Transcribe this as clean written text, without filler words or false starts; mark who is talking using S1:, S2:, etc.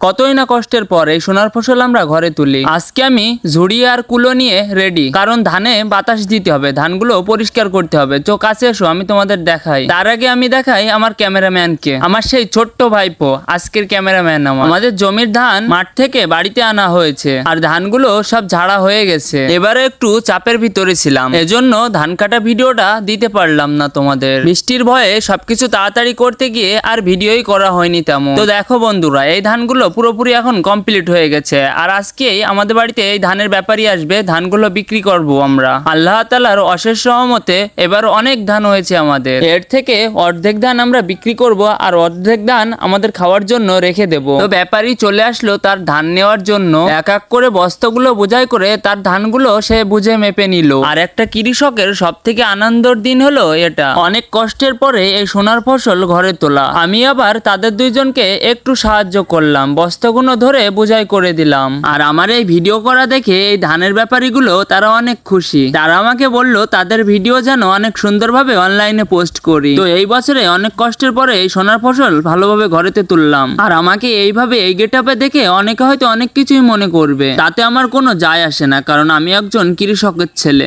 S1: কতই না কষ্টের পর এই সোনার ফসল আমরা ঘরে তুলি। আজকে আমি ঝুড়ি আর কুলো নিয়ে রেডি, কারণ ধানে বাতাস দিতে হবে, ধানগুলো পরিষ্কার করতে হবে। তো কাছে এসো, আমি তোমাদের দেখাই। তার আগে আমি দেখাই আমার ক্যামেরাম্যানকে, আমার সেই ছোট্ট ভাইপো, আজকের ক্যামেরাম্যান। আমাদের জমির ধান মাঠ থেকে বাড়িতে আনা হয়েছে, আর ধানগুলো সব ঝাড়া হয়ে গেছে। এবারে একটু চাপের ভিতরে ছিলাম, এজন্য ধান কাটা ভিডিওটা দিতে পারলাম না তোমাদের। বৃষ্টির ভয়ে সবকিছু তাড়াতাড়ি করতে গিয়ে আর ভিডিওই করা হয়নি তেমন। তো দেখো বন্ধুরা, এই ধানগুলো পুরোপুরি এখন কমপ্লিট হয়ে গেছে, আর আজকেই আমাদের বাড়িতে এই ধানের ব্যাপারী আসবে, ধানগুলো বিক্রি করব আমরা। আল্লাহ তাআলার অশেষ রহমতে এবার অনেক ধান হয়েছে আমাদের। এর থেকে অর্ধেক ধান আমরা বিক্রি করব, আর অর্ধেক ধান আমাদের খাওয়ার জন্য রেখে দেব। তো ব্যাপারী চলে আসলো তার ধান নেওয়ার জন্য। এক এক করে বস্তাগুলো বোঝাই করে তার ধানগুলো সে বুঝে মেপে নিল। আর একটা কৃষকের সব থেকে আনন্দের দিন হলো এটা। অনেক কষ্টের পরে এই সোনার ফসল ঘরে তোলা। আমি আবার তাদের দুইজনকে একটু সাহায্য করলাম, বস্তাগুলো ধরে বোঝাই করে দিলাম। আর আমার এই ভিডিও করা দেখে এই ধানের ব্যাপারীগুলো তারা অনেক খুশি। তারা আমাকে বলল তাদের ভিডিও যেন অনেক সুন্দরভাবে অনলাইনে পোস্ট করি। তো এই বছরে অনেক কষ্টের পরে এই সোনার ফসল ভালোভাবে ঘরেতে তুললাম। আর আমাকে এইভাবে এই গেটআপে দেখে অনেকে হয়তো অনেক কিছুই মনে করবে, তাতে আমার কোনো যায় আসে না, কারণ আমি একজন কৃষকের ছেলে।